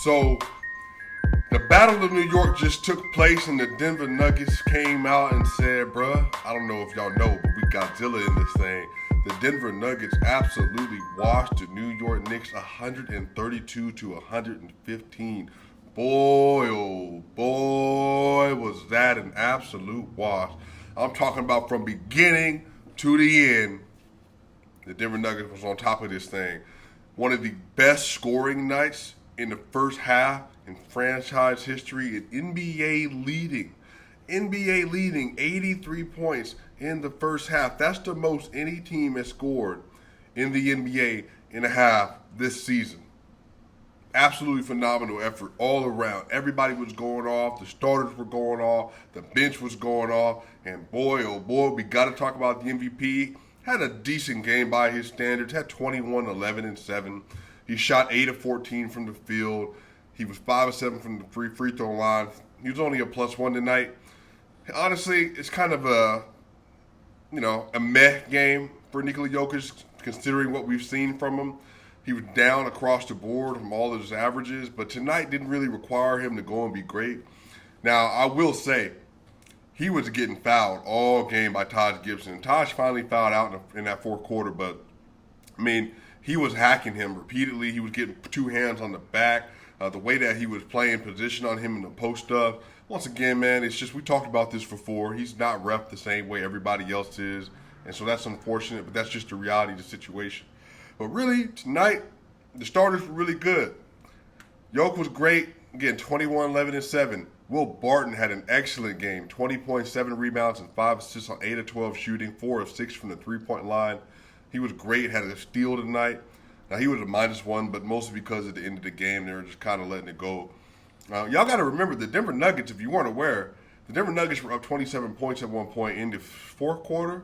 So the Battle of New York just took place, and the Denver Nuggets came out and said, bruh, I don't know if y'all know, but we Godzilla in this thing. The Denver Nuggets absolutely washed the New York Knicks 132 to 115. Boy, oh boy, was that an absolute wash. I'm talking about from beginning to the end. The Denver Nuggets was on top of this thing. One of the best scoring nights in the first half in franchise history, and NBA leading 83 points in the first half. That's the most any team has scored in the NBA in a half this season. Absolutely phenomenal effort all around. Everybody was going off. The starters were going off. The bench was going off. And boy, oh boy, we got to talk about the MVP. Had a decent game by his standards. Had 21, 11, and 7. He shot 8 of 14 from the field. He was 5 of 7 from the free throw line. He was only a +1 tonight. Honestly, it's kind of a meh game for Nikola Jokic, considering what we've seen from him. He was down across the board from all of his averages, but tonight didn't really require him to go and be great. Now, I will say, he was getting fouled all game by Taj Gibson. Taj finally fouled out in that fourth quarter, but, I mean, he was hacking him repeatedly. He was getting two hands on the back. The way that he was playing position on him in the post up. Once again, man, it's just, we talked about this before. He's not ref the same way everybody else is, and so that's unfortunate, but that's just the reality of the situation. But really, tonight, the starters were really good. Yoke was great, again, 21, 11, and 7. Will Barton had an excellent game, 20.7 rebounds and 5 assists on 8 of 12 shooting, 4 of 6 from the three-point line. He was great, had a steal tonight. Now, he was a -1, but mostly because at the end of the game, they were just kind of letting it go. Y'all got to remember, the Denver Nuggets, if you weren't aware, the Denver Nuggets were up 27 points at one point in the third quarter.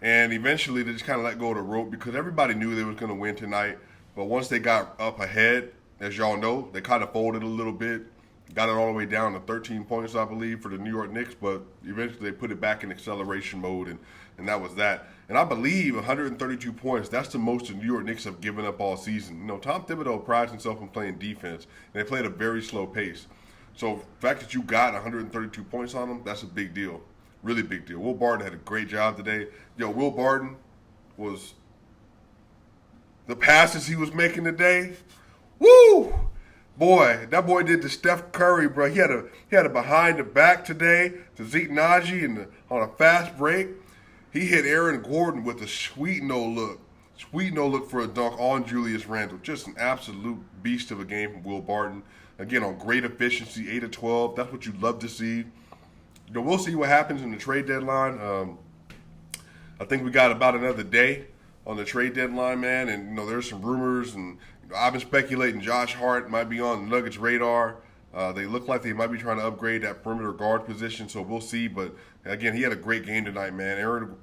And eventually, they just kind of let go of the rope because everybody knew they was going to win tonight. But once they got up ahead, as y'all know, they kind of folded a little bit. Got it all the way down to 13 points, I believe, for the New York Knicks. But eventually, they put it back in acceleration mode, and that was that. And I believe 132 points, that's the most the New York Knicks have given up all season. You know, Tom Thibodeau prides himself on playing defense, and they played a very slow pace. So the fact that you got 132 points on them, that's a big deal. Really big deal. Will Barton had a great job today. Will Barton was – the passes he was making today, woo! Boy, that boy did the Steph Curry, bro. He had a behind the back today to Zeke Naji on a fast break. He hit Aaron Gordon with a sweet no-look. Sweet no-look for a dunk on Julius Randle. Just an absolute beast of a game from Will Barton. Again, on great efficiency, 8 of 12. That's what you'd love to see. We'll see what happens in the trade deadline. I think we got about another day on the trade deadline, man. And, there's some rumors. And I've been speculating Josh Hart might be on the Nuggets' radar. They look like they might be trying to upgrade that perimeter guard position, so we'll see. But, again, he had a great game tonight, man. Aaron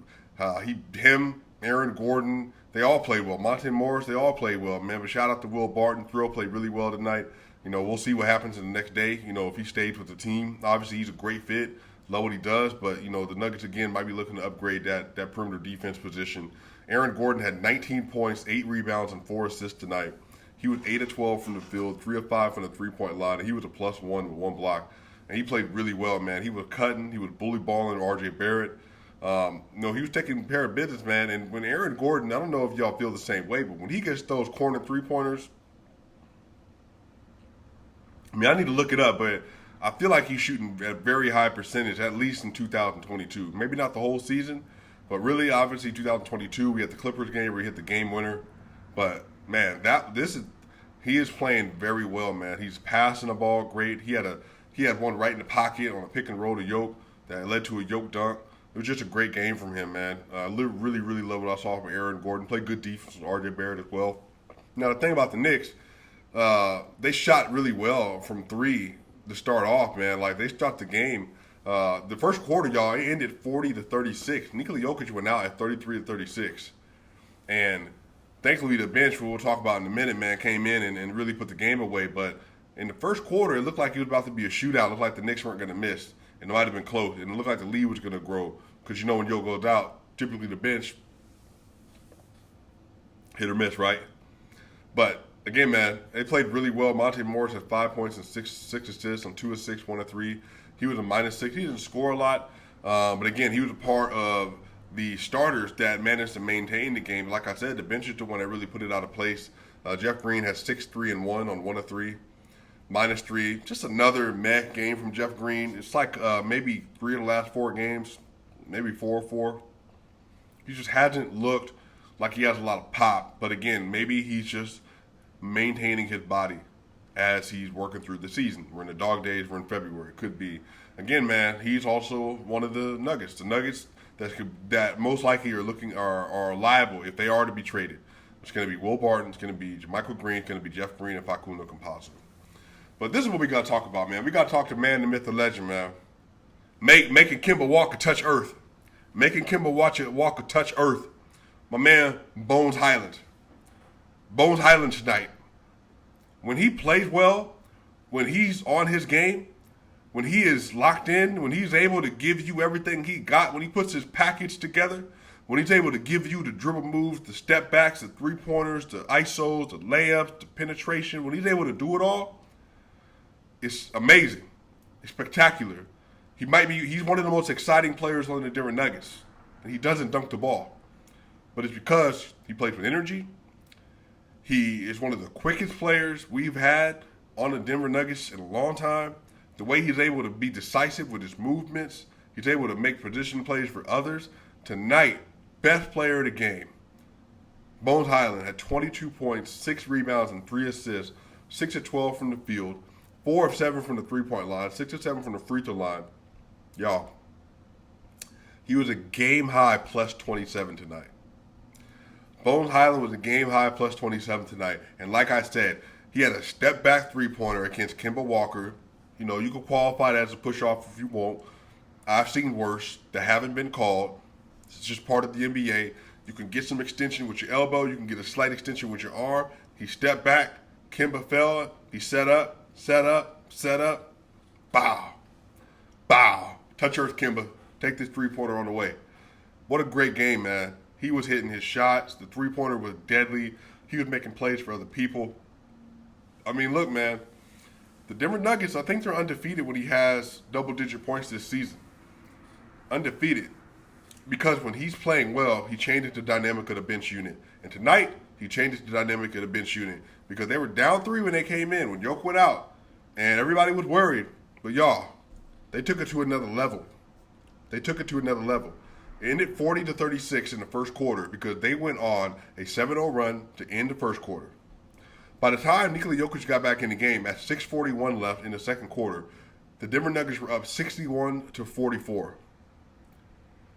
Gordon, they all played well. Monte Morris, they all played well, man. But shout out to Will Barton. Thrill played really well tonight. We'll see what happens in the next day, if he stays with the team. Obviously, he's a great fit. Love what he does, but, the Nuggets, again, might be looking to upgrade that perimeter defense position. Aaron Gordon had 19 points, 8 rebounds, and 4 assists tonight. He was 8 of 12 from the field, 3 of 5 from the three-point line, and he was a +1 with 1 block. And he played really well, man. He was cutting. He was bully balling R.J. Barrett. He was taking care of business, man. And when Aaron Gordon, I don't know if y'all feel the same way, but when he gets those corner three-pointers, I need to look it up, but I feel like he's shooting at a very high percentage, at least in 2022. Maybe not the whole season, but really, obviously, 2022, we had the Clippers game where he hit the game winner. But, man, he is playing very well, man. He's passing the ball great. He had one right in the pocket on a pick and roll to Yoke that led to a Yoke dunk. It was just a great game from him, man. Really, really love what I saw from Aaron Gordon. Played good defense with R.J. Barrett as well. Now, the thing about the Knicks, they shot really well from 3 to start off, man. Like, they start the game. The first quarter, y'all, it ended 40-36. Nikola Jokic went out at 33-36. And thankfully, the bench, we'll talk about in a minute, man, came in and really put the game away. But in the first quarter, it looked like it was about to be a shootout. It looked like the Knicks weren't going to miss. And it might have been close. And it looked like the lead was going to grow. Because, when Joe goes out, typically the bench, hit or miss, right? But again, man, they played really well. Monte Morris had 5 points and six assists on 2 of 6, 1 of 3. He was a -6. He didn't score a lot, but again, he was a part of the starters that managed to maintain the game. Like I said, the bench is the one that really put it out of place. Jeff Green had 6, 3, and 1 on 1 of 3, -3. Just another meh game from Jeff Green. It's like maybe 3 of the last 4 games, maybe 4 of 4. He just hasn't looked like he has a lot of pop. But again, maybe he's just maintaining his body as he's working through the season. We're in the dog days. We're in February. It could be. Again, man, he's also one of the Nuggets. The Nuggets that most likely are liable if they are to be traded. It's going to be Will Barton. It's going to be Michael Green. It's going to be Jeff Green and Facundo Campazzo. But this is what we got to talk about, man. We got to talk to man, the myth, the legend, man. Making KEMBA walk and touch earth. Making KEMBA walk and touch earth. My man, Bones Hyland. Bones Hyland tonight. When he plays well, when he's on his game, when he is locked in, when he's able to give you everything he got, when he puts his package together, when he's able to give you the dribble moves, the step backs, the three-pointers, the ISOs, the layups, the penetration, when he's able to do it all, it's amazing. It's spectacular. He's one of the most exciting players on the Denver Nuggets, and he doesn't dunk the ball. But it's because he plays with energy. He is one of the quickest players we've had on the Denver Nuggets in a long time. The way he's able to be decisive with his movements, he's able to make position plays for others. Tonight, best player of the game, Bones Hyland had 22 points, 6 rebounds, and 3 assists, 6 of 12 from the field, 4 of 7 from the three-point line, 6 of 7 from the free throw line. Y'all, he was a game-high plus 27 tonight. Bones Hyland was a game-high plus 27 tonight. And like I said, he had a step-back three-pointer against Kemba Walker. You know, you can qualify that as a push-off if you want. I've seen worse that haven't been called. It's just part of the NBA. You can get some extension with your elbow. You can get a slight extension with your arm. He stepped back. Kemba fell. He set up. Bow. Touch earth, Kemba. Take this three-pointer on the way. What a great game, man. He was hitting his shots. The three-pointer was deadly. He was making plays for other people. I mean, look, man. The Denver Nuggets, I think they're undefeated when he has double-digit points this season. Undefeated. Because when he's playing well, he changes the dynamic of the bench unit. And tonight, he changes the dynamic of the bench unit. Because they were down 3 when they came in, when York went out. And everybody was worried. But y'all, they took it to another level. It ended 40-36 in the first quarter because they went on a 7-0 run to end the first quarter. By the time Nikola Jokic got back in the game at 6:41 left in the second quarter, the Denver Nuggets were up 61-44.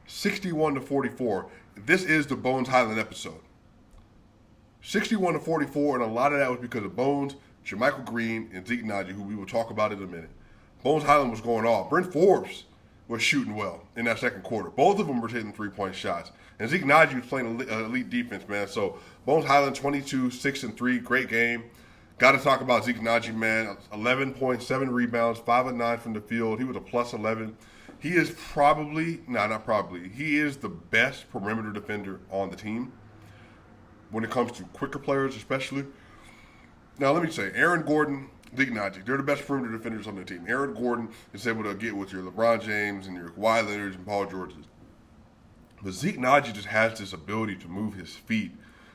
61-44. This is the Bones Hyland episode. 61-44, and a lot of that was because of Bones, Jermichael Green, and Zeke Naji, who we will talk about in a minute. Bones Hyland was going off. Brent Forbes was shooting well in that second quarter. Both of them were hitting three-point shots. And Zeke Naji was playing elite defense, man. So Bones Hyland, 22, 6, and 3. Great game. Got to talk about Zeke Naji, man. 11 points, 7 rebounds, 5 of 9 from the field. He was a plus 11. He is he is the best perimeter defender on the team when it comes to quicker players especially. Now, let me say, Aaron Gordon, Zeke Naji, they're the best perimeter defenders on the team. Aaron Gordon is able to get with your LeBron James and your Kawhi Leonards and Paul Georges. But Zeke Naji just has this ability to move his feet.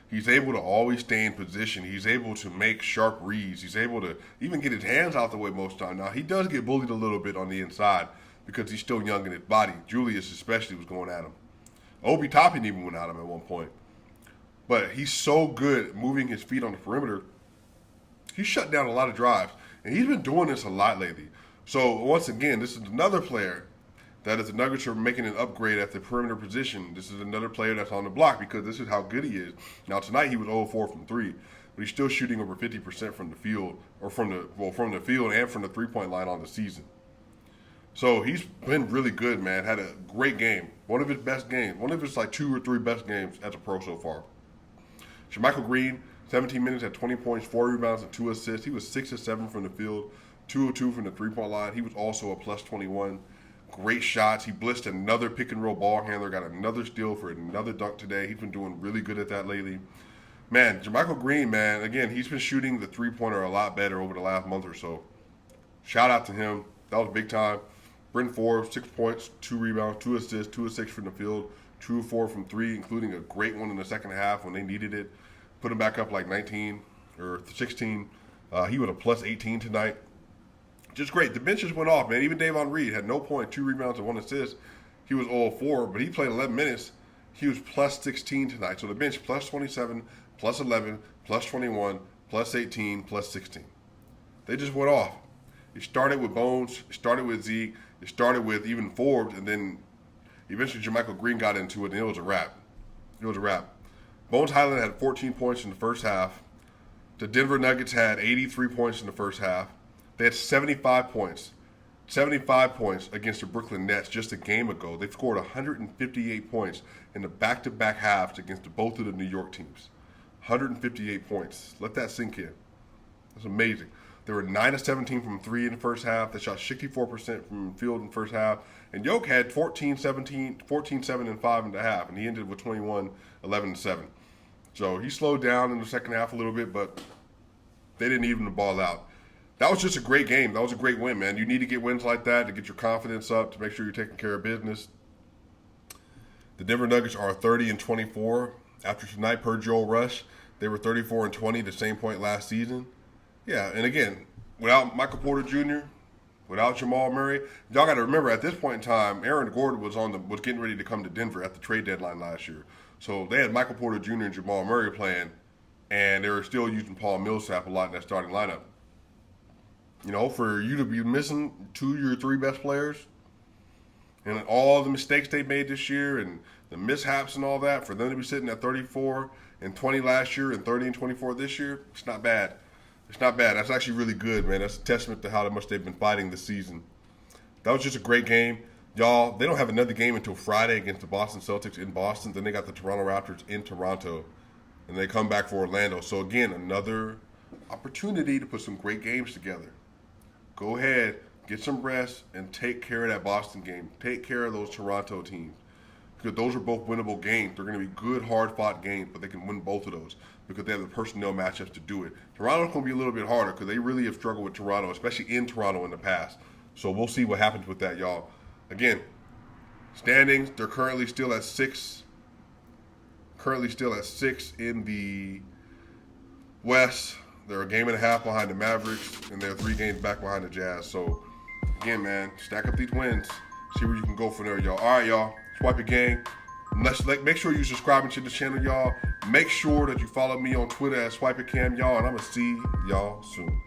He's able to always stay in position. He's able to make sharp reads. He's able to even get his hands out the way most of the time. Now, he does get bullied a little bit on the inside because he's still young in his body. Julius especially was going at him. Obi Toppin even went at him at one point. But he's so good at moving his feet on the perimeter. He shut down a lot of drives, and he's been doing this a lot lately. So, once again, this is another player that is the Nuggets are making an upgrade at the perimeter position. This is another player that's on the block because this is how good he is. Now, tonight he was 0-4 from 3, but he's still shooting over 50% from the field, or from the field and from the three-point line on the season. So, he's been really good, man. Had a great game. One of his best games. One of his, 2 or 3 best games as a pro so far. Jermichael Green, 17 minutes at 20 points, 4 rebounds, and 2 assists. He was 6 of 7 from the field, 2 of 2 from the three-point line. He was also a plus 21. Great shots. He blitzed another pick-and-roll ball handler, got another steal for another dunk today. He's been doing really good at that lately. Man, JaMychal Green, man, again, he's been shooting the three-pointer a lot better over the last month or so. Shout out to him. That was big time. Bryn Forbes, 6 points, 2 rebounds, 2 assists, 2 of 6 from the field, 2 of 4 from 3, including a great one in the second half when they needed it. Put him back up like 19 or 16. He was a plus 18 tonight. Just great. The bench just went off, man. Even Davon Reed had no point, 2 rebounds and 1 assist. He was 0 of 4, but he played 11 minutes. He was plus 16 tonight. So the bench plus 27, plus 11, plus 21, plus 18, plus 16. They just went off. It started with Bones. It started with Zeke. It started with even Forbes, and then eventually JaMychal Green got into it, and it was a wrap. It was a wrap. Bones Hyland had 14 points in the first half. The Denver Nuggets had 83 points in the first half. They had 75 points. 75 points against the Brooklyn Nets just a game ago. They've scored 158 points in the back-to-back halves against both of the New York teams. 158 points. Let that sink in. That's amazing. They were 9 of 17 from 3 in the first half. They shot 64% from field in the first half. And York had 14, 7, and 5 in the half. And he ended with 21, 11, and 7. So he slowed down in the second half a little bit, but they didn't even the ball out. That was just a great game. That was a great win, man. You need to get wins like that to get your confidence up, to make sure you're taking care of business. The Denver Nuggets are 30 and 24 after tonight per Joel Rush. They were 34 and 20 the same point last season. Yeah, and again, without Michael Porter Jr., without Jamal Murray, y'all got to remember at this point in time, Aaron Gordon was getting ready to come to Denver at the trade deadline last year. So they had Michael Porter Jr. and Jamal Murray playing, and they were still using Paul Millsap a lot in that starting lineup. You know, for you to be missing 2 of your 3 best players, and all the mistakes they made this year and the mishaps and all that, for them to be sitting at 34 and 20 last year and 30 and 24 this year, it's not bad. It's not bad. That's actually really good, man. That's a testament to how much they've been fighting this season. That was just a great game. Y'all, they don't have another game until Friday against the Boston Celtics in Boston. Then they got the Toronto Raptors in Toronto. And they come back for Orlando. So, again, another opportunity to put some great games together. Go ahead, get some rest, and take care of that Boston game. Take care of those Toronto teams. Because those are both winnable games. They're going to be good, hard-fought games, but they can win both of those because they have the personnel matchups to do it. Toronto's going to be a little bit harder because they really have struggled with Toronto, especially in Toronto in the past. So we'll see what happens with that, y'all. Again, standings, they're currently still at 6. Currently still at 6 in the West. They're a game and a half behind the Mavericks, and they're 3 games back behind the Jazz. So, again, man, stack up these wins. See where you can go from there, y'all. All right, y'all. Swipe it, gang. Make sure you subscribe to the channel, y'all. Make sure that you follow me on Twitter at SwipaCam, y'all, and I'm going to see y'all soon.